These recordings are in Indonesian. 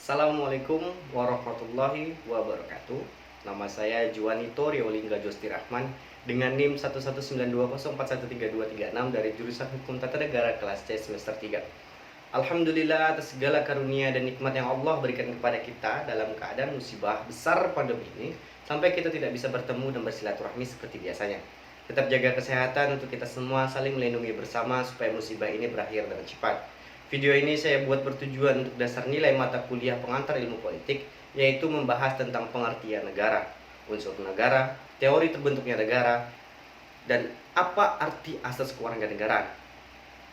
Assalamualaikum warahmatullahi wabarakatuh. Nama saya Juanito Riolingga Josti Rahman dengan NIM 11920413236 dari jurusan Hukum Tata Negara kelas C semester 3. Alhamdulillah atas segala karunia dan nikmat yang Allah berikan kepada kita dalam keadaan musibah besar pandemi ini, sampai kita tidak bisa bertemu dan bersilaturahmi seperti biasanya. Tetap jaga kesehatan untuk kita semua, saling melindungi bersama supaya musibah ini berakhir dengan cepat. Video ini saya buat bertujuan untuk dasar nilai mata kuliah pengantar ilmu politik, yaitu membahas tentang pengertian negara, unsur negara, teori terbentuknya negara, dan apa arti asas kewarganegaraan,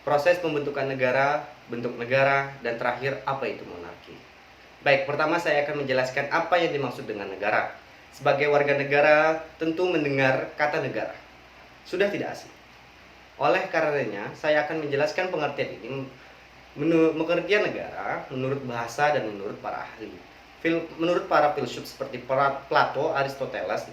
proses pembentukan negara, bentuk negara, dan terakhir apa itu monarki. Baik, pertama saya akan menjelaskan apa yang dimaksud dengan negara. Sebagai warga negara tentu mendengar kata negara sudah tidak asing. Oleh karenanya, saya akan menjelaskan pengertian ini. Pengertian negara menurut bahasa dan menurut para ahli. Menurut para filsuf seperti Plato, Aristoteles,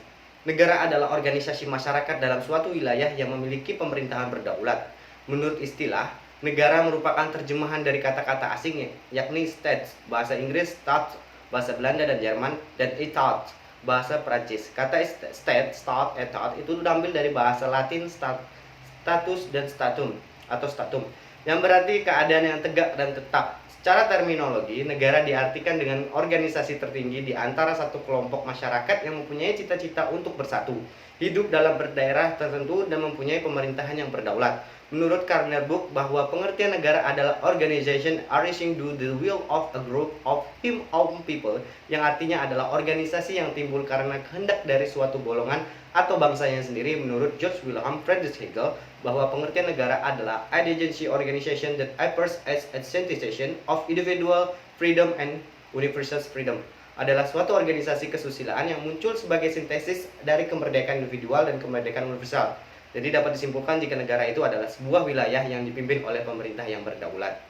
negara adalah organisasi masyarakat dalam suatu wilayah yang memiliki pemerintahan berdaulat. Menurut istilah, negara merupakan terjemahan dari kata-kata asingnya, yakni states, bahasa Inggris, staat, bahasa Belanda dan Jerman, dan etat, bahasa Prancis. Kata state, staat, etat itu diambil dari bahasa Latin status dan statum atau statum, yang berarti keadaan yang tegak dan tetap. Secara terminologi, negara diartikan dengan organisasi tertinggi di antara satu kelompok masyarakat yang mempunyai cita-cita untuk bersatu, hidup dalam berdaerah tertentu, dan mempunyai pemerintahan yang berdaulat. Menurut Karner Book, bahwa pengertian negara adalah organization arising to the will of a group of him own people, yang artinya adalah organisasi yang timbul karena kehendak dari suatu golongan atau bangsanya sendiri. Menurut George Wilhelm Friedrich Hegel, bahwa pengertian negara adalah agency organization that appears as a synthesis of individual freedom and universal freedom, adalah suatu organisasi kesusilaan yang muncul sebagai sintesis dari kemerdekaan individual dan kemerdekaan universal. Jadi dapat disimpulkan jika negara itu adalah sebuah wilayah yang dipimpin oleh pemerintah yang berdaulat.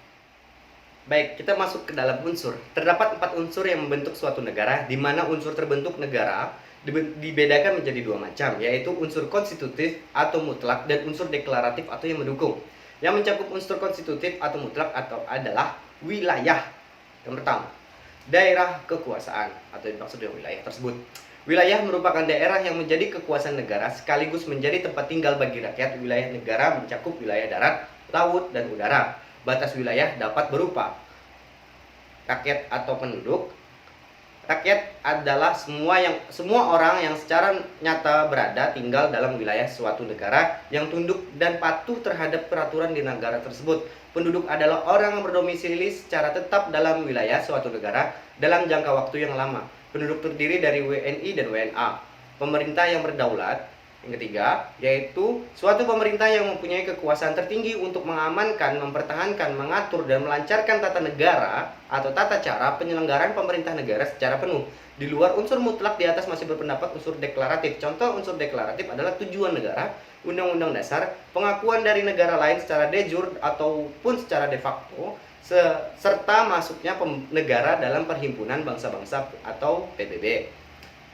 Baik, kita masuk ke dalam unsur. Terdapat 4 unsur yang membentuk suatu negara, di mana unsur terbentuk negara dibedakan menjadi 2 macam, yaitu unsur konstitutif atau mutlak dan unsur deklaratif atau yang mendukung. Yang mencakup unsur konstitutif atau mutlak adalah wilayah. Yang pertama, daerah kekuasaan atau dimaksud dengan wilayah tersebut. Wilayah merupakan daerah yang menjadi kekuasaan negara sekaligus menjadi tempat tinggal bagi rakyat. Wilayah negara mencakup wilayah darat, laut, dan udara. Batas wilayah dapat berupa rakyat atau penduduk. Rakyat adalah semua orang yang secara nyata berada tinggal dalam wilayah suatu negara yang tunduk dan patuh terhadap peraturan di negara tersebut. Penduduk adalah orang yang berdomisili secara tetap dalam wilayah suatu negara dalam jangka waktu yang lama. Penduduk terdiri dari WNI dan WNA. Pemerintah yang berdaulat. Yang ketiga, yaitu suatu pemerintah yang mempunyai kekuasaan tertinggi untuk mengamankan, mempertahankan, mengatur, dan melancarkan tata negara atau tata cara penyelenggaraan pemerintah negara secara penuh. Di luar unsur mutlak, di atas masih berpendapat unsur deklaratif. Contoh unsur deklaratif adalah tujuan negara, undang-undang dasar, pengakuan dari negara lain secara de jure ataupun secara de facto, serta masuknya negara dalam perhimpunan bangsa-bangsa atau PBB.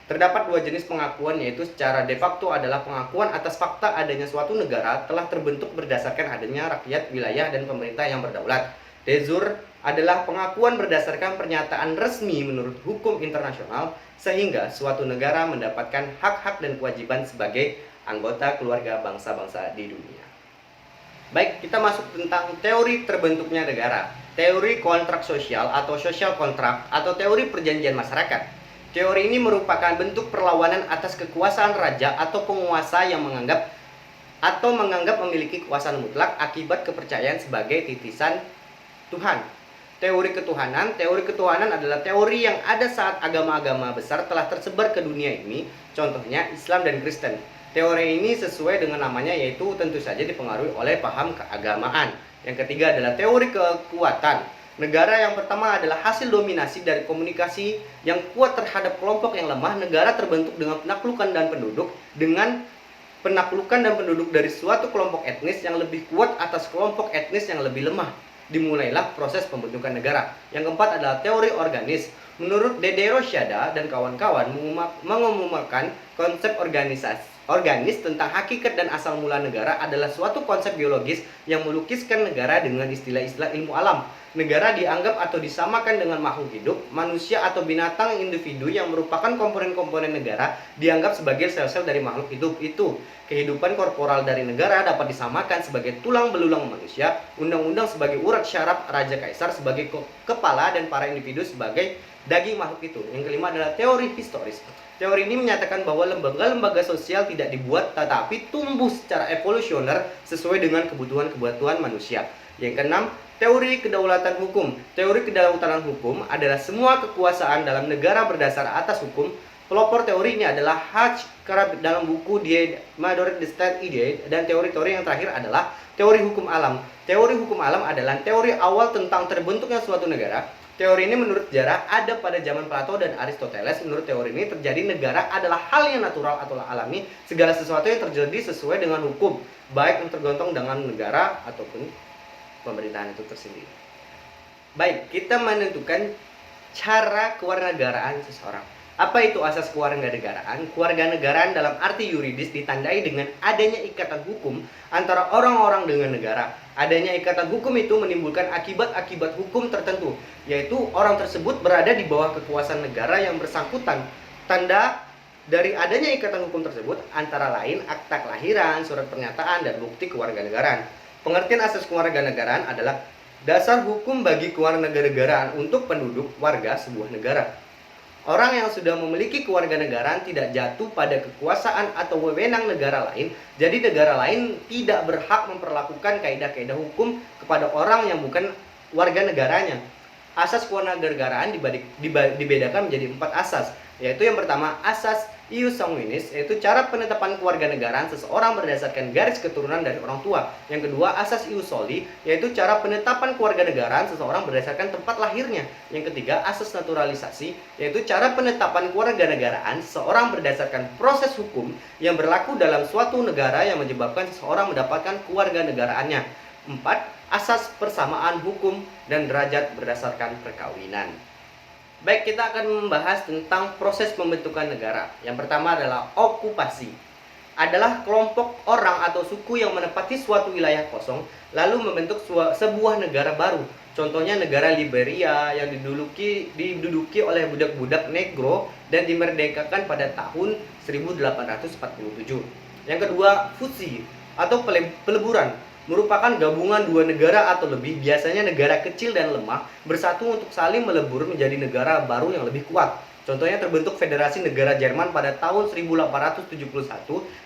Terdapat 2 jenis pengakuan, yaitu secara de facto adalah pengakuan atas fakta adanya suatu negara telah terbentuk berdasarkan adanya rakyat, wilayah, dan pemerintah yang berdaulat. De jure adalah pengakuan berdasarkan pernyataan resmi menurut hukum internasional, sehingga suatu negara mendapatkan hak-hak dan kewajiban sebagai anggota keluarga bangsa-bangsa di dunia. Baik, kita masuk tentang teori terbentuknya negara. Teori kontrak sosial atau social contract atau teori perjanjian masyarakat. Teori ini merupakan bentuk perlawanan atas kekuasaan raja atau penguasa yang menganggap memiliki kekuasaan mutlak akibat kepercayaan sebagai titisan Tuhan. Teori ketuhanan adalah teori yang ada saat agama-agama besar telah tersebar ke dunia ini, contohnya Islam dan Kristen. Teori ini sesuai dengan namanya, yaitu tentu saja dipengaruhi oleh paham keagamaan. Yang ketiga adalah teori kekuatan. Negara yang pertama adalah hasil dominasi dari komunikasi yang kuat terhadap kelompok yang lemah. Negara terbentuk dengan penaklukan dan penduduk dari suatu kelompok etnis yang lebih kuat atas kelompok etnis yang lebih lemah. Dimulailah proses pembentukan negara. Yang keempat adalah teori organis. Menurut Dede Rosyada dan kawan-kawan mengumumkan konsep organis tentang hakikat dan asal mula negara adalah suatu konsep biologis yang melukiskan negara dengan istilah-istilah ilmu alam. Negara dianggap atau disamakan dengan makhluk hidup, manusia atau binatang individu yang merupakan komponen-komponen negara dianggap sebagai sel-sel dari makhluk hidup itu. Kehidupan korporal dari negara dapat disamakan sebagai tulang belulang manusia, undang-undang sebagai urat syaraf, raja kaisar sebagai kepala, dan para individu sebagai daging makhluk itu. Yang kelima adalah teori historis. Teori ini menyatakan bahwa lembaga-lembaga sosial tidak dibuat tetapi tumbuh secara evolusioner sesuai dengan kebutuhan-kebutuhan manusia. Yang keenam, teori kedaulatan hukum. Teori kedaulatan hukum adalah semua kekuasaan dalam negara berdasar atas hukum. Pelopor teori ini adalah Hutch kerap dalam buku Die Madoret the State Idee, dan teori-teori yang terakhir adalah teori hukum alam. Teori hukum alam adalah teori awal tentang terbentuknya suatu negara. Teori ini menurut sejarah ada pada zaman Plato dan Aristoteles. Menurut teori ini terjadi negara adalah hal yang natural atau alami. Segala sesuatu yang terjadi sesuai dengan hukum, baik yang tergantung dengan negara ataupun pemerintahan itu tersendiri. Baik, kita menentukan cara kewarganegaraan seseorang. Apa itu asas kewarganegaraan? Kewarganegaraan dalam arti yuridis ditandai dengan adanya ikatan hukum antara orang-orang dengan negara. Adanya ikatan hukum itu menimbulkan akibat-akibat hukum tertentu, yaitu orang tersebut berada di bawah kekuasaan negara yang bersangkutan. Tanda dari adanya ikatan hukum tersebut antara lain akta kelahiran, surat pernyataan, dan bukti kewarganegaraan. Pengertian asas kewarganegaraan adalah dasar hukum bagi kewarganegaraan untuk penduduk warga sebuah negara. Orang yang sudah memiliki kewarganegaraan tidak jatuh pada kekuasaan atau wewenang negara lain, jadi negara lain tidak berhak memperlakukan kaidah-kaidah hukum kepada orang yang bukan warga negaranya. Asas kewarganegaraan dibedakan menjadi 4 asas, yaitu yang pertama asas ius sanguinis, yaitu cara penetapan kewarganegaraan seseorang berdasarkan garis keturunan dari orang tua. Yang kedua asas ius soli, yaitu cara penetapan kewarganegaraan seseorang berdasarkan tempat lahirnya. Yang ketiga asas naturalisasi, yaitu cara penetapan kewarganegaraan seseorang berdasarkan proses hukum yang berlaku dalam suatu negara yang menyebabkan seseorang mendapatkan kewarganegaraannya. 4. Asas persamaan hukum dan derajat berdasarkan perkawinan. Baik, kita akan membahas tentang proses pembentukan negara. Yang pertama adalah okupasi. Adalah kelompok orang atau suku yang menempati suatu wilayah kosong lalu membentuk sebuah negara baru. Contohnya negara Liberia yang diduduki oleh budak-budak negro dan dimerdekakan pada tahun 1847. Yang kedua, fusi atau peleburan, merupakan gabungan dua negara atau lebih, biasanya negara kecil dan lemah, bersatu untuk saling melebur menjadi negara baru yang lebih kuat. Contohnya terbentuk Federasi Negara Jerman pada tahun 1871,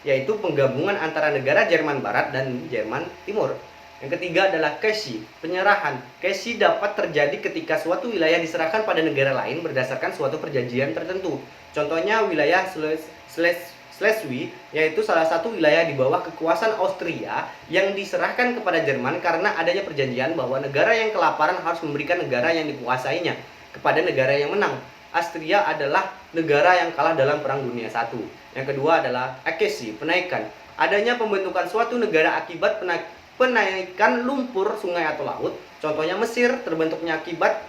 yaitu penggabungan antara negara Jerman Barat dan Jerman Timur. Yang ketiga adalah kesi, penyerahan. Kesi dapat terjadi ketika suatu wilayah diserahkan pada negara lain berdasarkan suatu perjanjian tertentu. Contohnya wilayah Schleswig, yaitu salah satu wilayah di bawah kekuasaan Austria yang diserahkan kepada Jerman karena adanya perjanjian bahwa negara yang kelaparan harus memberikan negara yang dikuasainya kepada negara yang menang. Austria adalah negara yang kalah dalam Perang Dunia I. Yang kedua adalah akesi, penaikan. Adanya pembentukan suatu negara akibat penaikan lumpur sungai atau laut. Contohnya Mesir terbentuknya akibat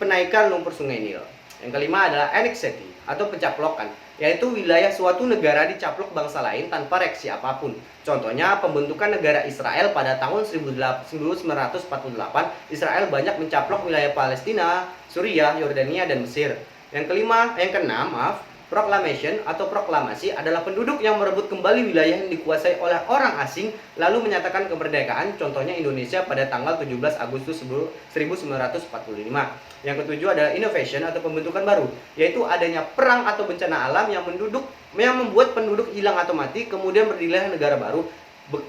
penaikan lumpur sungai Nil. Yang kelima adalah aneksati atau pencaplokan, yaitu wilayah suatu negara dicaplok bangsa lain tanpa reaksi apapun. Contohnya pembentukan negara Israel pada tahun 1948. Israel banyak mencaplok wilayah Palestina, Suriah, Yordania, dan Mesir. Yang keenam, proclamation atau proklamasi adalah penduduk yang merebut kembali wilayah yang dikuasai oleh orang asing lalu menyatakan kemerdekaan. Contohnya Indonesia pada tanggal 17 Agustus 1945. Yang ketujuh adalah innovation atau pembentukan baru, yaitu adanya perang atau bencana alam yang membuat penduduk hilang atau mati, kemudian berdirilah negara baru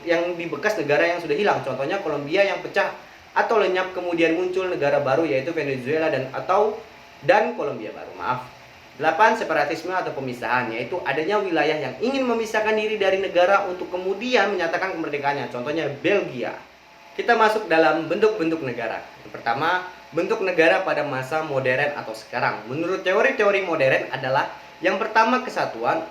yang di bekas negara yang sudah hilang. Contohnya Kolombia yang pecah atau lenyap, kemudian muncul negara baru yaitu Venezuela dan Kolombia baru. 8. Separatisme atau pemisahan, yaitu adanya wilayah yang ingin memisahkan diri dari negara untuk kemudian menyatakan kemerdekaannya. Contohnya Belgia. Kita masuk dalam bentuk-bentuk negara. Yang pertama, bentuk negara pada masa modern atau sekarang. Menurut teori-teori modern adalah yang pertama kesatuan,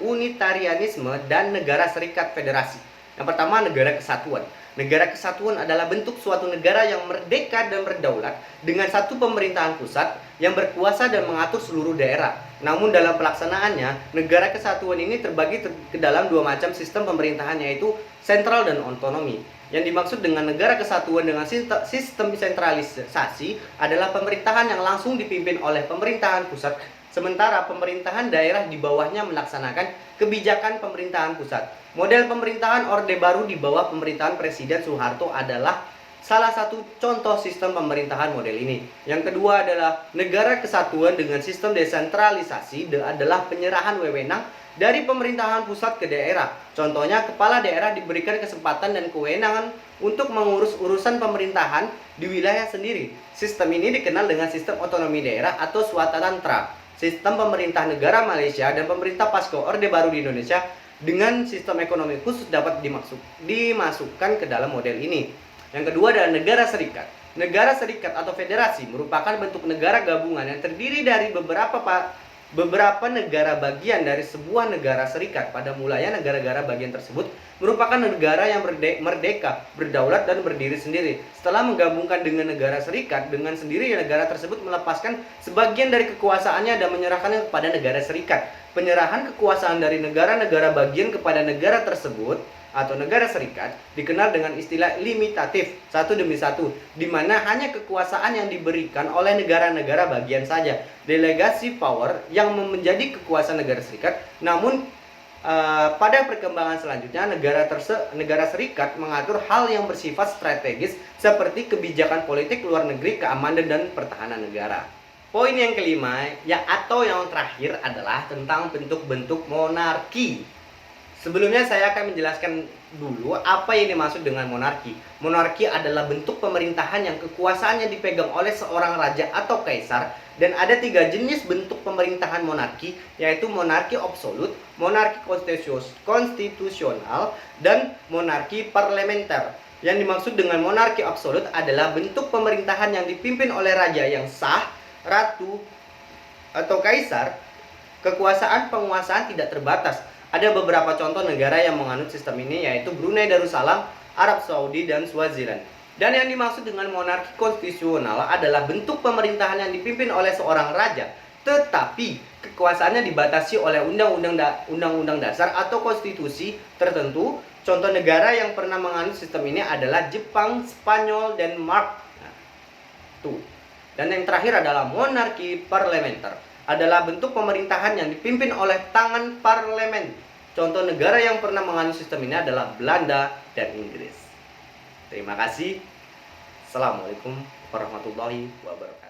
unitarianisme, dan negara serikat federasi. Yang pertama negara kesatuan. Negara kesatuan adalah bentuk suatu negara yang merdeka dan berdaulat dengan satu pemerintahan pusat yang berkuasa dan mengatur seluruh daerah. Namun dalam pelaksanaannya, negara kesatuan ini terbagi ke dalam dua macam sistem pemerintahan, yaitu sentral dan otonomi. Yang dimaksud dengan negara kesatuan dengan sistem sentralisasi adalah pemerintahan yang langsung dipimpin oleh pemerintahan pusat, sementara pemerintahan daerah di bawahnya melaksanakan kebijakan pemerintahan pusat. Model pemerintahan Orde Baru di bawah pemerintahan Presiden Soeharto adalah salah satu contoh sistem pemerintahan model ini. Yang kedua adalah negara kesatuan dengan sistem desentralisasi adalah penyerahan wewenang dari pemerintahan pusat ke daerah. Contohnya, kepala daerah diberikan kesempatan dan kewenangan untuk mengurus urusan pemerintahan di wilayah sendiri. Sistem ini dikenal dengan sistem otonomi daerah atau Swatatantra. Sistem pemerintah negara Malaysia dan pemerintah pasca Orde Baru di Indonesia dengan sistem ekonomi khusus dapat dimasukkan ke dalam model ini. Yang kedua adalah negara serikat. Negara serikat atau federasi merupakan bentuk negara gabungan yang terdiri dari beberapa negara bagian dari sebuah negara serikat. Pada mulanya negara-negara bagian tersebut merupakan negara yang merdeka, berdaulat dan berdiri sendiri. Setelah menggabungkan dengan negara serikat, dengan sendiri negara tersebut melepaskan sebagian dari kekuasaannya dan menyerahkannya kepada negara serikat. Penyerahan kekuasaan dari negara-negara bagian kepada negara tersebut atau negara serikat dikenal dengan istilah limitatif, satu demi satu, di mana hanya kekuasaan yang diberikan oleh negara-negara bagian saja. Delegasi power yang menjadi kekuasaan negara serikat. Namun pada perkembangan selanjutnya negara serikat mengatur hal yang bersifat strategis seperti kebijakan politik luar negeri, keamanan dan pertahanan negara. Poin yang kelima yang terakhir adalah tentang bentuk-bentuk monarki. Sebelumnya saya akan menjelaskan dulu apa yang dimaksud dengan monarki. Monarki adalah bentuk pemerintahan yang kekuasaannya dipegang oleh seorang raja atau kaisar, dan ada 3 jenis bentuk pemerintahan monarki, yaitu monarki absolut, monarki konstitusional, dan monarki parlementer. Yang dimaksud dengan monarki absolut adalah bentuk pemerintahan yang dipimpin oleh raja yang sah, ratu, atau kaisar. Kekuasaan penguasaan tidak terbatas. Ada beberapa contoh negara yang menganut sistem ini, yaitu Brunei Darussalam, Arab Saudi, dan Swaziland. Dan yang dimaksud dengan monarki konstitusional adalah bentuk pemerintahan yang dipimpin oleh seorang raja, tetapi kekuasaannya dibatasi oleh undang-undang dasar atau konstitusi tertentu. Contoh negara yang pernah menganut sistem ini adalah Jepang, Spanyol, Denmark. Dan yang terakhir adalah monarki parlementer, adalah bentuk pemerintahan yang dipimpin oleh tangan parlemen. Contoh negara yang pernah menganut sistem ini adalah Belanda dan Inggris. Terima kasih. Assalamualaikum warahmatullahi wabarakatuh.